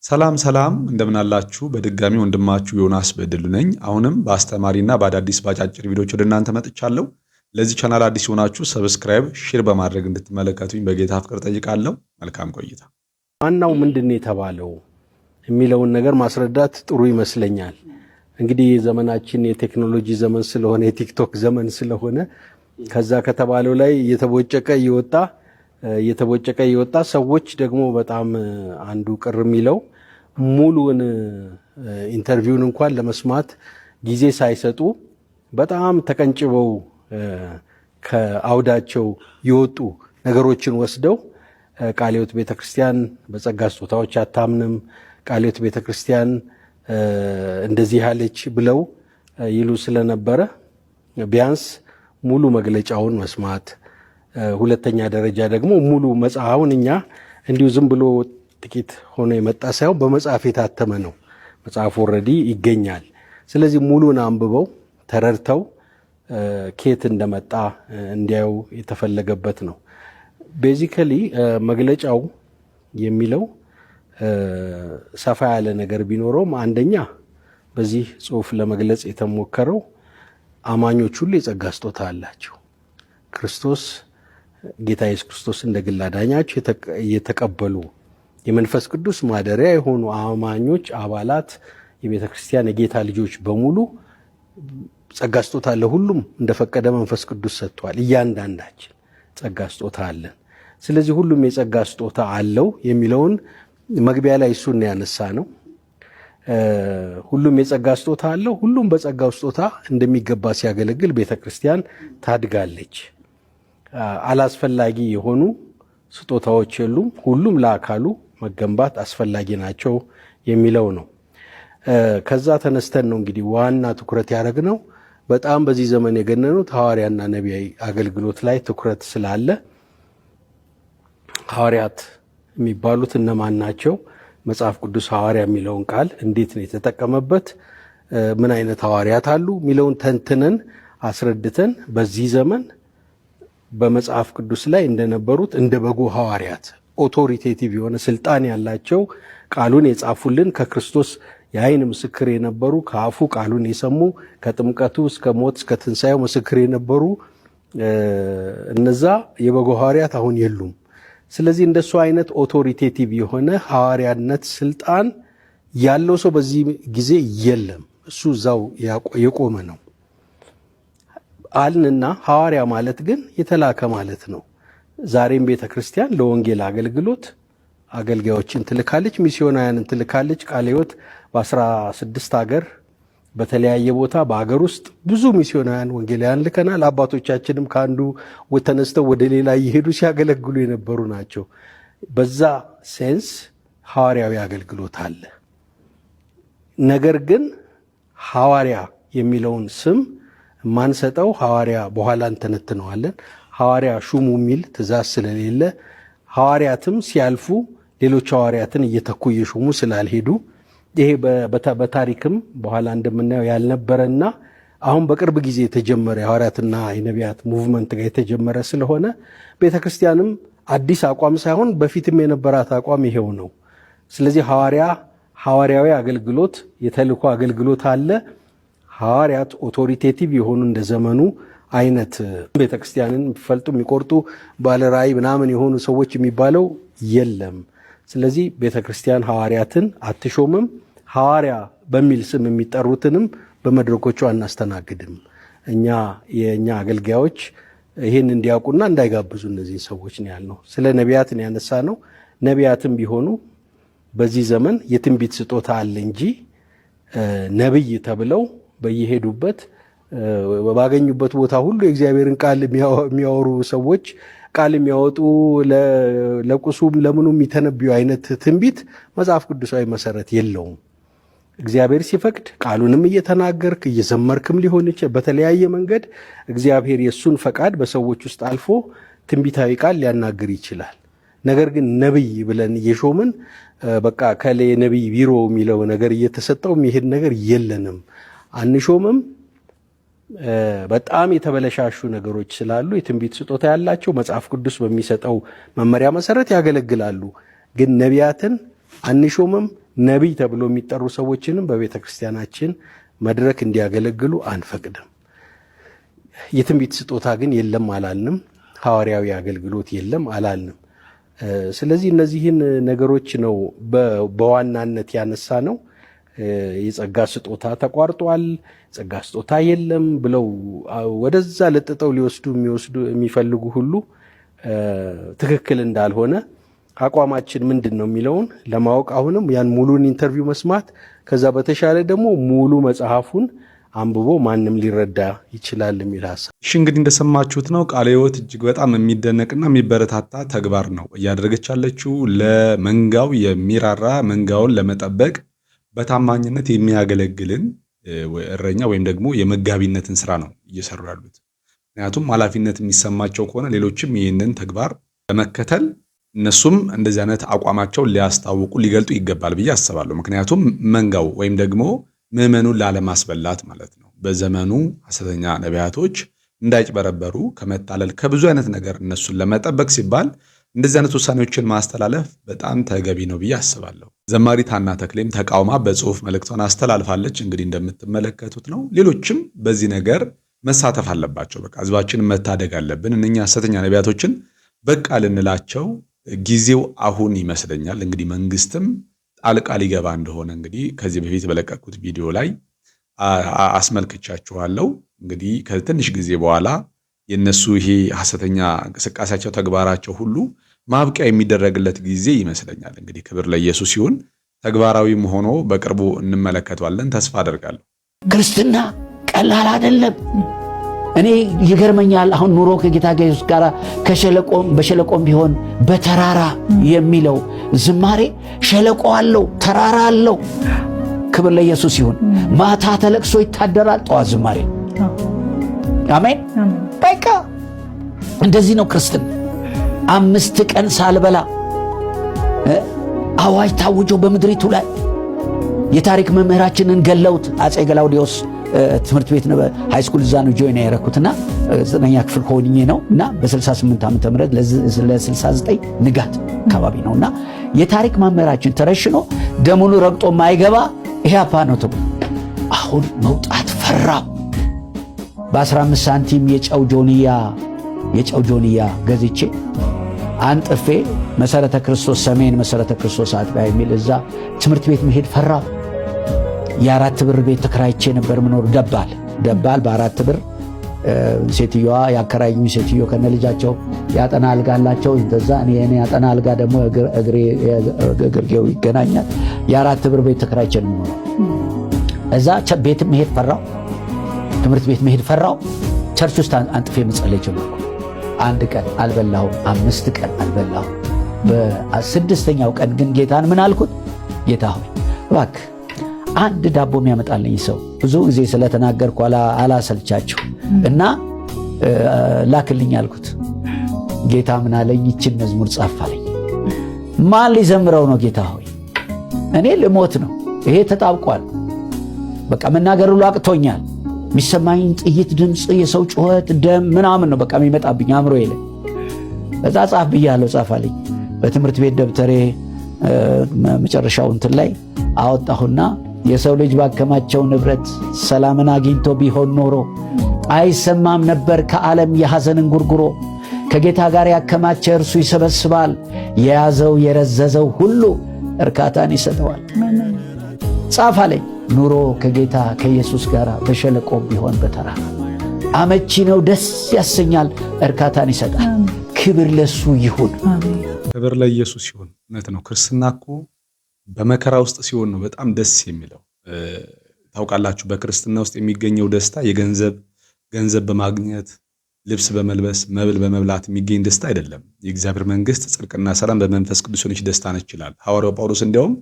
ሰላም ሰላም እንደምን አላችሁ? በድጋሚ ወንድማችሁ ዮናስ በድሉ ነኝ። አሁንም በአስተማሪና በአዳዲስ ባጫጭር ቪዲዮዎች ወደ እናንተ መጥቻለሁ። ለዚህ ቻናል አዲስ ሆናችሁ ሰብስክራይብ፣ ሼር በማድረግ እንድትመለከቱኝ በጌታ ፍቅር ጠይቃለሁ። መልካም ቆይታ። ዋናው ምንድን ነው የተባለው የሚለውን ነገር ማስረዳት ጥሩ ይመስለኛል። እንግዲህ ዘመናችን የቴክኖሎጂ ዘመን ስለሆነ የቲክቶክ ዘመን ስለሆነ ከዛ ከተባለው ላይ እየተቦጨቀ እየወጣ ሰዎች ደግሞ በጣም አንዱ ቅር የሚለው ሙሉውን ኢንተርቪውን እንኳን ለመስማት ጊዜ ሳይሰጡ በጣም ተቀንጭበው ከአውዳቸው የወጡ ነገሮችን ወስደው ቃለ ሕይወት ቤተክርስቲያን በጸጋ ስጦታዎች አታምንም፣ ቃለ ሕይወት ቤተክርስቲያን እንደዚህ ያለች ብለው ይሉ ስለነበረ ቢያንስ ሙሉ መግለጫውን መስማት፣ ሁለተኛ ደረጃ ደግሞ ሙሉ መጽሐፉን እኛ እንዲሁ ዝም ብሎ ጥቂት ሆኖ የመጣ ሳይሆን በመጽሐፍ የታተመ ነው። መጽሐፉ ኦልሬዲ ይገኛል። ስለዚህ ሙሉን አንብበው ተረድተው ኬት እንደመጣ እንዲያዩ የተፈለገበት ነው። ቤዚካሊ መግለጫው የሚለው ሰፋ ያለ ነገር ቢኖረውም አንደኛ በዚህ ጽሑፍ ለመግለጽ የተሞከረው አማኞች ሁሉ የጸጋ ስጦታ አላቸው። ክርስቶስ ጌታ ኢየሱስ ክርስቶስ እንደ ግል አዳኛቸው የተቀበሉ የመንፈስ ቅዱስ ማደሪያ የሆኑ አማኞች አባላት የቤተ ክርስቲያን የጌታ ልጆች በሙሉ ጸጋ ስጦታ ለሁሉም እንደፈቀደ መንፈስ ቅዱስ ሰጥቷል። እያንዳንዳችን ጸጋ ስጦታ አለን። ስለዚህ ሁሉም የጸጋ ስጦታ አለው የሚለውን መግቢያ ላይ እሱን ያነሳ ነው። ሁሉም የጸጋ ስጦታ አለው። ሁሉም በጸጋው ስጦታ እንደሚገባ ሲያገለግል ቤተ ክርስቲያን ታድጋለች። አላስፈላጊ የሆኑ ስጦታዎች የሉም። ሁሉም ለአካሉ መገንባት አስፈላጊ ናቸው የሚለው ነው። ከዛ ተነስተን ነው እንግዲህ ዋና ትኩረት ያደረግነው በጣም በዚህ ዘመን የገነኑት ሐዋርያና ነቢያዊ አገልግሎት ላይ ትኩረት ስላለ ሐዋርያት የሚባሉት እነማን ናቸው? መጽሐፍ ቅዱስ ሐዋርያ የሚለውን ቃል እንዴት ነው የተጠቀመበት? ምን አይነት ሐዋርያት አሉ የሚለውን ተንትነን አስረድተን በዚህ ዘመን በመጽሐፍ ቅዱስ ላይ እንደነበሩት እንደ በጎ ሐዋርያት ኦቶሪቴቲቭ የሆነ ስልጣን ያላቸው ቃሉን የጻፉልን ከክርስቶስ የዓይን ምስክር የነበሩ ከአፉ ቃሉን የሰሙ ከጥምቀቱ እስከ ሞት እስከ ትንሣኤው ምስክር የነበሩ እነዛ የበጎ ሐዋርያት አሁን የሉም። ስለዚህ እንደሱ አይነት ኦቶሪቴቲቭ የሆነ ሐዋርያነት ስልጣን ያለው ሰው በዚህ ጊዜ የለም። እሱ እዛው የቆመ ነው አልንና ሐዋርያ ማለት ግን የተላከ ማለት ነው። ዛሬም ቤተ ክርስቲያን ለወንጌል አገልግሎት አገልጋዮችን ትልካለች፣ ሚስዮናውያንን ትልካለች። ቃለ ሕይወት በ16 ሀገር በተለያየ ቦታ በአገር ውስጥ ብዙ ሚስዮናውያን ወንጌላውያን ልከናል። አባቶቻችንም ከአንዱ ተነስተው ወደ ሌላ እየሄዱ ሲያገለግሉ የነበሩ ናቸው። በዛ ሴንስ ሐዋርያዊ አገልግሎት አለ። ነገር ግን ሐዋርያ የሚለውን ስም ማንሰጠው ሐዋርያ በኋላ እንተነትነዋለን። ሐዋርያ ሹሙ የሚል ትእዛዝ ስለሌለ ሐዋርያትም ሲያልፉ ሌሎች ሐዋርያትን እየተኩ እየሾሙ ስላልሄዱ ይሄ በታሪክም በኋላ እንደምናየው ያልነበረና አሁን በቅርብ ጊዜ የተጀመረ የሐዋርያትና የነቢያት ሙቭመንት ጋር የተጀመረ ስለሆነ ቤተ ክርስቲያንም አዲስ አቋም ሳይሆን በፊትም የነበራት አቋም ይሄው ነው። ስለዚህ ሐዋርያዊ አገልግሎት የተልእኮ አገልግሎት አለ። ሐዋርያት ኦቶሪቴቲቭ የሆኑ እንደ ዘመኑ አይነት ቤተ ክርስቲያንን የሚፈልጡ የሚቆርጡ ባለራእይ ምናምን የሆኑ ሰዎች የሚባለው የለም። ስለዚህ ቤተ ክርስቲያን ሐዋርያትን አትሾምም። ሐዋርያ በሚል ስም የሚጠሩትንም በመድረኮቹ አናስተናግድም። የእኛ አገልጋዮች ይህን እንዲያውቁና እንዳይጋብዙ እነዚህ ሰዎች ነው ያልነው። ስለ ነቢያትን ያነሳ ነው። ነቢያትም ቢሆኑ በዚህ ዘመን የትንቢት ስጦታ አለ እንጂ ነብይ ተብለው በየሄዱበት ባገኙበት ቦታ ሁሉ የእግዚአብሔርን ቃል የሚያወሩ ሰዎች ቃል የሚያወጡ ለቁሱም ለምኑ የሚተነብዩ አይነት ትንቢት መጽሐፍ ቅዱሳዊ መሰረት የለውም። እግዚአብሔር ሲፈቅድ ቃሉንም እየተናገርክ እየዘመርክም ሊሆን ይችላል። በተለያየ መንገድ እግዚአብሔር የእሱን ፈቃድ በሰዎች ውስጥ አልፎ ትንቢታዊ ቃል ሊያናግር ይችላል። ነገር ግን ነብይ ብለን እየሾምን በቃ ከሌ ነብይ ቢሮ የሚለው ነገር እየተሰጠው የሚሄድ ነገር የለንም፣ አንሾምም። በጣም የተበለሻሹ ነገሮች ስላሉ የትንቢት ስጦታ ያላቸው መጽሐፍ ቅዱስ በሚሰጠው መመሪያ መሰረት ያገለግላሉ። ግን ነቢያትን አንሾምም፣ ነቢይ ተብሎ የሚጠሩ ሰዎችንም በቤተ ክርስቲያናችን መድረክ እንዲያገለግሉ አንፈቅድም። የትንቢት ስጦታ ግን የለም አላልንም። ሐዋርያዊ አገልግሎት የለም አላልንም። ስለዚህ እነዚህን ነገሮች ነው በዋናነት ያነሳ ነው። የጸጋ ስጦታ ተቋርጧል፣ ጸጋ ስጦታ የለም ብለው ወደዛ ለጥጠው የሚፈልጉ ሁሉ ትክክል እንዳልሆነ አቋማችን ምንድን ነው የሚለውን ለማወቅ አሁንም ያን ሙሉን ኢንተርቪው መስማት፣ ከዛ በተሻለ ደግሞ ሙሉ መጽሐፉን አንብቦ ማንም ሊረዳ ይችላል የሚል ሐሳብ። እሺ እንግዲህ እንደሰማችሁት ነው ቃለ ሕይወት እጅግ በጣም የሚደነቅና የሚበረታታ ተግባር ነው እያደረገች ያለችው። ለመንጋው የሚራራ መንጋውን ለመጠበቅ በታማኝነት የሚያገለግልን እረኛ ወይም ደግሞ የመጋቢነትን ስራ ነው እየሰሩ ያሉት። ምክንያቱም ኃላፊነት የሚሰማቸው ከሆነ ሌሎችም ይህንን ተግባር በመከተል እነሱም እንደዚህ አይነት አቋማቸውን ሊያስታውቁ ሊገልጡ ይገባል ብዬ አስባለሁ። ምክንያቱም መንጋው ወይም ደግሞ ምዕመኑን ላለማስበላት ማለት ነው። በዘመኑ ሐሰተኛ ነቢያቶች እንዳይጭበረበሩ ከመታለል ከብዙ አይነት ነገር እነሱን ለመጠበቅ ሲባል እንደዚህ አይነት ውሳኔዎችን ማስተላለፍ በጣም ተገቢ ነው ብዬ አስባለሁ። ዘማሪት ሐና ተክሌም ተቃውማ በጽሁፍ መልእክቷን አስተላልፋለች። እንግዲህ እንደምትመለከቱት ነው። ሌሎችም በዚህ ነገር መሳተፍ አለባቸው። በቃ ህዝባችንን መታደግ አለብን። እነኛ ሐሰተኛ ነቢያቶችን በቃ ልንላቸው ጊዜው አሁን ይመስለኛል። እንግዲህ መንግስትም ጣልቃ ሊገባ እንደሆነ እንግዲህ ከዚህ በፊት በለቀቁት ቪዲዮ ላይ አስመልክቻችኋለሁ። እንግዲህ ከትንሽ ጊዜ በኋላ የነሱ ይሄ ሐሰተኛ እንቅስቃሴያቸው ተግባራቸው ሁሉ ማብቂያ የሚደረግለት ጊዜ ይመስለኛል። እንግዲህ ክብር ለኢየሱስ ይሁን። ተግባራዊም ሆኖ በቅርቡ እንመለከተዋለን ተስፋ አደርጋለሁ። ክርስትና ቀላል አይደለም። እኔ ይገርመኛል። አሁን ኑሮ ከጌታ ኢየሱስ ጋር በሸለቆም ቢሆን በተራራ የሚለው ዝማሬ ሸለቆ አለው፣ ተራራ አለው። ክብር ለኢየሱስ ይሁን። ማታ ተለቅሶ ይታደራል፣ ጠዋት ዝማሬ። አሜን። በቃ እንደዚህ ነው ክርስትና። 5 ቀን ሳልበላ አዋጅ ታውጆ በምድሪቱ ላይ የታሪክ መምህራችንን ገለውት አጼ ገላውዲዮስ ትምህርት ቤት ነው ሃይስኩል እዛ ነው ጆይን ያደረኩትና 9ኛ ክፍል ሆኜ ነው እና በ68 ዓመተ ምህረት ለ69 ንጋት አካባቢ ነውና የታሪክ መምህራችን ተረሽኖ ደሙን ረግጦ ማይገባ ኢህአፓ ነው ተብሎ አሁን መውጣት ፈራው። በ15 ሳንቲም የጨው ጆንያ ገዝቼ አንጥፌ መሰረተ ክርስቶስ ሰሜን መሰረተ ክርስቶስ አጥቢያ የሚል እዛ ትምህርት ቤት መሄድ ፈራው። የ4 ብር ቤት ተከራይቼ ነበር ምኖር ደባል በ4 ብር ሴትዮዋ ያከራዩኝ ሴትዮ ከነ ልጃቸው ያጠና አልጋ አላቸው። እንደዛ እኔ ያጠና አልጋ ደግሞ እግርጌው ይገናኛል። የ4 ብር ቤት ተከራይቼ ነው ምኖር። እዛ ቤት መሄድ ፈራው፣ ትምህርት ቤት መሄድ ፈራው። ቸርች ውስጥ አንጥፌ መጸለይ ጀመርኩ። 1 ቀን አልበላሁም፣ 5 ቀን አልበላሁም። በ6ኛው ቀን ግን ጌታን ምን አልኩት? ጌታ ሆይ እባክህ አንድ ዳቦ የሚያመጣልኝ ሰው ብዙ ጊዜ ስለተናገርኩ አላሰልቻችሁ እና ላክልኝ አልኩት። ጌታ ምን አለኝ? ይችን መዝሙር ጻፍ አለኝ። ማን ሊዘምረው ነው? ጌታ ሆይ እኔ ልሞት ነው። ይሄ ተጣብቋል። በቃ መናገር ሁሉ አቅቶኛል። የሚሰማኝ ጥይት ድምፅ፣ የሰው ጩኸት፣ ደም ምናምን ነው በቃ የሚመጣብኝ አእምሮዬ ላይ። በዛ ጻፍ ብያለሁ። ጻፍ አለኝ። በትምህርት ቤት ደብተሬ መጨረሻው እንትን ላይ አወጣሁና የሰው ልጅ ባከማቸው ንብረት ሰላምን አግኝቶ ቢሆን ኖሮ አይሰማም ነበር ከዓለም የሐዘንን ጉርጉሮ። ከጌታ ጋር ያከማቸ እርሱ ይሰበስባል፣ የያዘው የረዘዘው ሁሉ እርካታን ይሰጠዋል። ጻፍ አለኝ። ኑሮ ከጌታ ከኢየሱስ ጋር በሸለቆ ቢሆን በተራራ አመቺ ነው፣ ደስ ያሰኛል፣ እርካታን ይሰጣል። ክብር ለሱ ይሁን። ክብር ለኢየሱስ ይሁን። እውነት ነው። ክርስትና እኮ በመከራ ውስጥ ሲሆን ነው በጣም ደስ የሚለው። ታውቃላችሁ፣ በክርስትና ውስጥ የሚገኘው ደስታ ገንዘብ በማግኘት ልብስ በመልበስ መብል በመብላት የሚገኝ ደስታ አይደለም። የእግዚአብሔር መንግስት ጽድቅና ሰላም በመንፈስ ቅዱስ ሆነች ደስታ ነች ይላል ሐዋርያው ጳውሎስ። እንዲያውም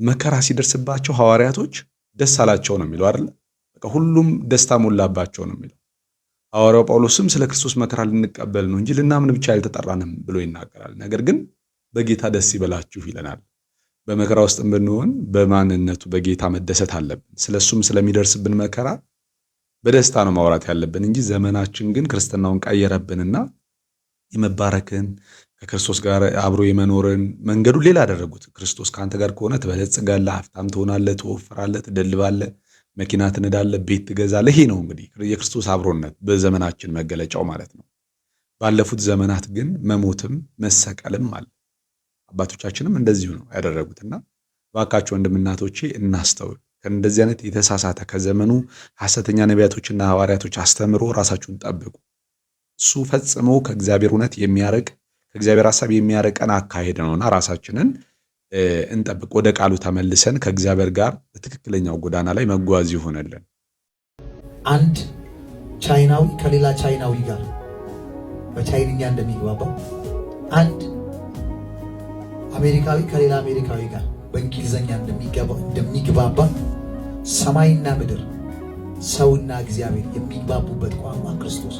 መከራ ሲደርስባቸው ሐዋርያቶች ደስ አላቸው ነው የሚለው አይደል? በቃ ሁሉም ደስታ ሞላባቸው ነው የሚለው። ሐዋርያው ጳውሎስም ስለ ክርስቶስ መከራ ልንቀበል ነው እንጂ ልናምን ብቻ አልተጠራንም ብሎ ይናገራል። ነገር ግን በጌታ ደስ ይበላችሁ ይለናል። በመከራ ውስጥ ብንሆን በማንነቱ በጌታ መደሰት አለብን። ስለሱም ስለሚደርስብን መከራ በደስታ ነው ማውራት ያለብን እንጂ ዘመናችን ግን ክርስትናውን ቀየረብንና የመባረክን ከክርስቶስ ጋር አብሮ የመኖርን መንገዱ ሌላ አደረጉት። ክርስቶስ ከአንተ ጋር ከሆነ ትበለጽጋለህ፣ ሀብታም ትሆናለህ፣ ትወፍራለህ፣ ትደልባለህ፣ መኪና ትነዳለህ፣ ቤት ትገዛለህ። ይሄ ነው እንግዲህ የክርስቶስ አብሮነት በዘመናችን መገለጫው ማለት ነው። ባለፉት ዘመናት ግን መሞትም መሰቀልም አለ። አባቶቻችንም እንደዚሁ ነው ያደረጉትና እባካችሁ ወንድምናቶቼ እናስተውል። ከእንደዚህ አይነት የተሳሳተ ከዘመኑ ሐሰተኛ ነቢያቶችና ሐዋርያቶች አስተምሮ ራሳችሁን ጠብቁ። እሱ ፈጽሞ ከእግዚአብሔር እውነት የሚያርቅ ከእግዚአብሔር ሐሳብ የሚያርቀን አካሄድ ነውና ራሳችንን እንጠብቅ። ወደ ቃሉ ተመልሰን ከእግዚአብሔር ጋር በትክክለኛው ጎዳና ላይ መጓዝ ይሆነልን። አንድ ቻይናዊ ከሌላ ቻይናዊ ጋር በቻይንኛ እንደሚግባባው፣ አንድ አሜሪካዊ ከሌላ አሜሪካዊ ጋር በእንግሊዘኛ እንደሚግባባ ሰማይና ምድር ሰውና እግዚአብሔር የሚግባቡበት ቋንቋ ክርስቶስ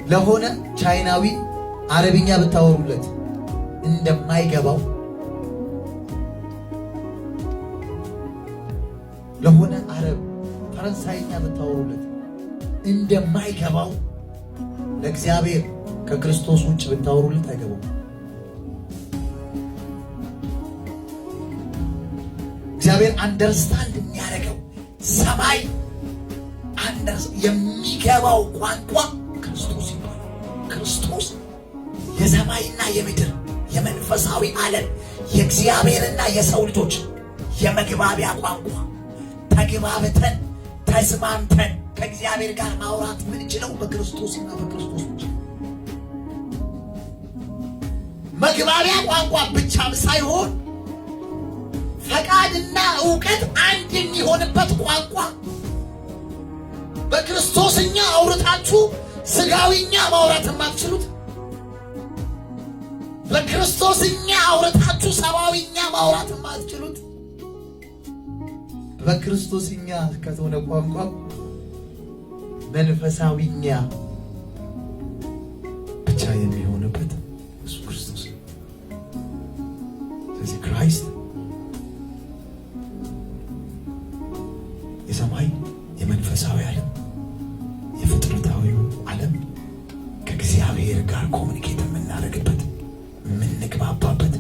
ለሆነ ቻይናዊ አረብኛ ብታወሩለት እንደማይገባው ለሆነ አረብ ፈረንሳይኛ ብታወሩለት እንደማይገባው ለእግዚአብሔር ከክርስቶስ ውጭ ብታወሩለት አይገባው። እግዚአብሔር አንደርስታንድ የሚያደርገው ሰማይ የሚገባው ቋንቋ ክርስቶስ ይባላል። ክርስቶስ የሰማይና የምድር የመንፈሳዊ ዓለም የእግዚአብሔርና የሰው ልጆች የመግባቢያ ቋንቋ ተግባብተን ተስማምተን ከእግዚአብሔር ጋር ማውራት ምንችለው በክርስቶስና በክርስቶስ ብቻ። መግባቢያ ቋንቋ ብቻም ሳይሆን ፈቃድና ዕውቀት አንድ የሚሆንበት ቋንቋ። በክርስቶስኛ አውርታችሁ ስጋዊኛ ማውራት የማትችሉት፣ በክርስቶስኛ አውርታችሁ ሰማዊኛ ማውራት የማትችሉት፣ በክርስቶስኛ ከተሆነ ቋንቋ መንፈሳዊኛ ብቻ የሚሆንበት እሱ ክርስቶስ። ስለዚህ ክራይስት የሰማይ የመንፈሳዊ ዓለም የፍጥረታዊው ዓለም ከእግዚአብሔር ጋር ኮሙኒኬት የምናደርግበት የምንግባባበት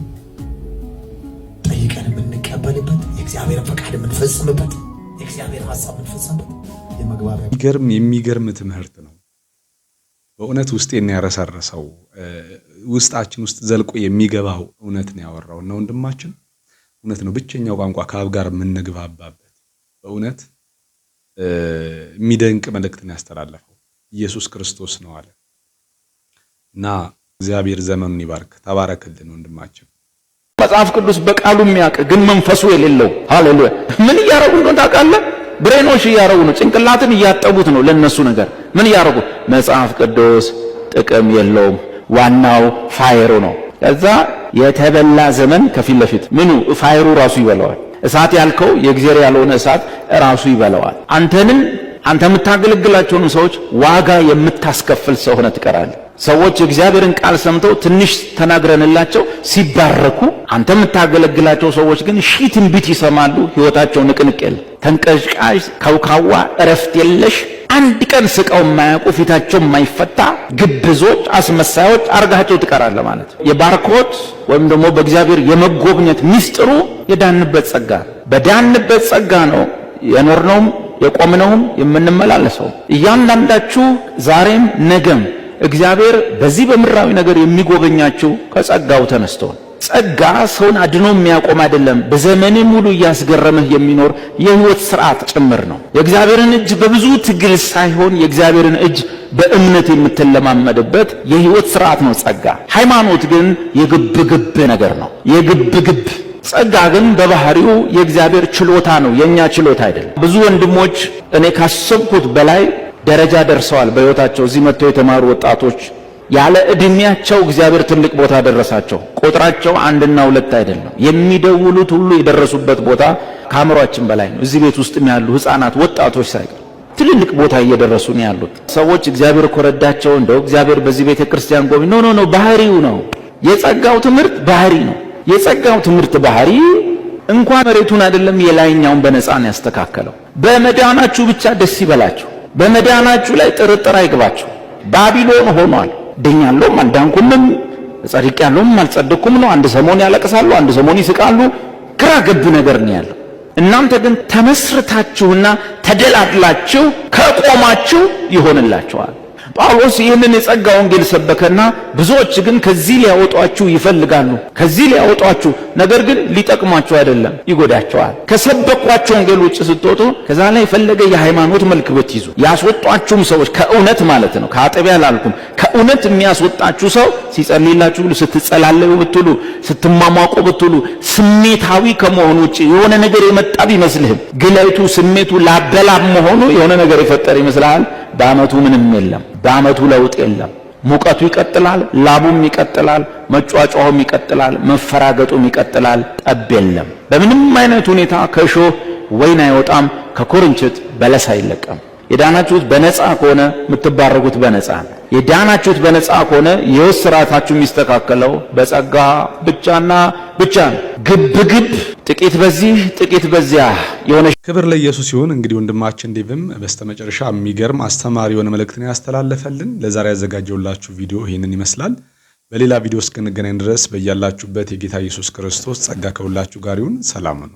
ጠይቀን የምንቀበልበት የእግዚአብሔርን ፈቃድ የምንፈጽምበት የእግዚአብሔር ሐሳብ የምንፈጽምበት የመግባቢያ የሚገርም ትምህርት ነው። በእውነት ውስጤን ያረሰረሰው ውስጣችን ውስጥ ዘልቆ የሚገባው እውነት ነው ያወራው እና ወንድማችን እውነት ነው። ብቸኛው ቋንቋ ከአብ ጋር የምንግባባበት በእውነት የሚደንቅ መልእክትን ያስተላለፈው ኢየሱስ ክርስቶስ ነው አለ እና እግዚአብሔር ዘመኑን ይባርክ። ተባረክልን ወንድማችን። መጽሐፍ ቅዱስ በቃሉ የሚያውቅ ግን መንፈሱ የሌለው ሃሌሉያ። ምን እያረጉ እንደሆነ ታውቃለህ? ብሬኖሽ እያረጉ ነው። ጭንቅላትን እያጠቡት ነው ለነሱ ነገር። ምን እያረጉ? መጽሐፍ ቅዱስ ጥቅም የለውም፣ ዋናው ፋይሩ ነው። ከዛ የተበላ ዘመን ከፊት ለፊት ምኑ ፋይሩ ራሱ ይበላዋል። እሳት ያልከው የእግዚአብሔር ያልሆነ እሳት ራሱ ይበላዋል። አንተ የምታገለግላቸውን ሰዎች ዋጋ የምታስከፍል ሰው ሆነ ትቀራለህ። ሰዎች የእግዚአብሔርን ቃል ሰምተው ትንሽ ተናግረንላቸው ሲባረኩ፣ አንተ የምታገለግላቸው ሰዎች ግን ሺህ ትንቢት ይሰማሉ። ሕይወታቸው ንቅንቅ የለ፣ ተንቀዥቃዥ፣ ከውካዋ፣ እረፍት የለሽ፣ አንድ ቀን ስቀው የማያውቁ ፊታቸው የማይፈታ ግብዞች፣ አስመሳዮች አርጋቸው ትቀራለህ ማለት ነው። የባርኮት ወይም ደግሞ በእግዚአብሔር የመጎብኘት ሚስጥሩ የዳንበት ጸጋ፣ በዳንበት ጸጋ ነው የኖርነውም የቆምነውም የምንመላለሰው። እያንዳንዳችሁ ዛሬም ነገም እግዚአብሔር በዚህ በምድራዊ ነገር የሚጎበኛችሁ ከጸጋው ተነስቶ። ጸጋ ሰውን አድኖ የሚያቆም አይደለም፣ በዘመን ሙሉ እያስገረመህ የሚኖር የህይወት ስርዓት ጭምር ነው። የእግዚአብሔርን እጅ በብዙ ትግል ሳይሆን የእግዚአብሔርን እጅ በእምነት የምትለማመድበት የህይወት ስርዓት ነው ጸጋ። ሃይማኖት ግን የግብግብ ነገር ነው፣ የግብግብ። ጸጋ ግን በባህሪው የእግዚአብሔር ችሎታ ነው፣ የኛ ችሎታ አይደለም። ብዙ ወንድሞች እኔ ካሰብኩት በላይ ደረጃ ደርሰዋል በህይወታቸው። እዚህ መጥተው የተማሩ ወጣቶች ያለ እድሜያቸው እግዚአብሔር ትልቅ ቦታ ደረሳቸው። ቁጥራቸው 1 እና 2 አይደለም። የሚደውሉት ሁሉ የደረሱበት ቦታ ከአእምሯችን በላይ ነው። እዚህ ቤት ውስጥም ያሉ ህፃናት፣ ወጣቶች ሳይቀር ትልልቅ ቦታ እየደረሱ ነው ያሉት። ሰዎች እግዚአብሔር ኮረዳቸው እንደው እግዚአብሔር በዚህ ቤተ ክርስቲያን ጎብኝ ኖ ባህሪው ነው። የጸጋው ትምህርት ባህሪ ነው። የጸጋው ትምህርት ባህሪ እንኳን መሬቱን አይደለም የላይኛውን በነፃ ነው ያስተካከለው። በመዳናችሁ ብቻ ደስ ይበላችሁ። በመዳናችሁ ላይ ጥርጥር አይግባችሁ። ባቢሎን ሆኗል። ድኛለሁም አልዳንኩምም፣ ጸድቄያለሁም አልጸደቅኩም ነው። አንድ ሰሞን ያለቅሳሉ፣ አንድ ሰሞን ይስቃሉ። ግራ ገብ ነገር ነው ያለው። እናንተ ግን ተመስርታችሁና ተደላድላችሁ ከቆማችሁ ይሆንላችኋል። ጳውሎስ ይህንን የጸጋ ወንጌል ሰበከና ብዙዎች ግን ከዚህ ሊያወጧችሁ ይፈልጋሉ። ከዚህ ሊያወጧችሁ፣ ነገር ግን ሊጠቅሟችሁ አይደለም፣ ይጎዳቸዋል። ከሰበኳችሁ ወንጌል ውጭ ስትወጡ ከዛ ላይ የፈለገ የሃይማኖት መልክ ብትይዙ ያስወጧችሁም ሰዎች ከእውነት ማለት ነው፣ ከአጥቢያ አላልኩም፣ ከእውነት የሚያስወጣችሁ ሰው ሲጸልይላችሁ ብሉ፣ ስትጸላለዩ ብትሉ፣ ስትማሟቁ ብትሉ፣ ስሜታዊ ከመሆኑ ውጭ የሆነ ነገር የመጣ ቢመስልህም ግለቱ ስሜቱ ላበላብ መሆኑ የሆነ ነገር የፈጠረ ይመስልሃል። በአመቱ ምንም የለም። በአመቱ ለውጥ የለም። ሙቀቱ ይቀጥላል፣ ላቡም ይቀጥላል፣ መጫጫውም ይቀጥላል፣ መፈራገጡም ይቀጥላል። ጠብ የለም። በምንም አይነት ሁኔታ ከእሾህ ወይን አይወጣም፣ ከኩርንችት በለስ አይለቀም። የዳናችሁት በነፃ ከሆነ የምትባረኩት በነፃ ነው። የዳናችሁት በነፃ ከሆነ የሕይወት ሥርዓታችሁ የሚስተካከለው በጸጋ ብቻና ብቻ ነው። ግብ ጥቂት በዚህ ጥቂት በዚያ የሆነ ክብር ለኢየሱስ ይሁን። እንግዲህ ወንድማችን ዴቭም በስተመጨረሻ የሚገርም አስተማሪ የሆነ መልእክትን ያስተላለፈልን። ለዛሬ ያዘጋጀውላችሁ ቪዲዮ ይህንን ይመስላል። በሌላ ቪዲዮ እስክንገናኝ ድረስ በያላችሁበት የጌታ ኢየሱስ ክርስቶስ ጸጋ ከሁላችሁ ጋር ይሁን። ሰላም ነው።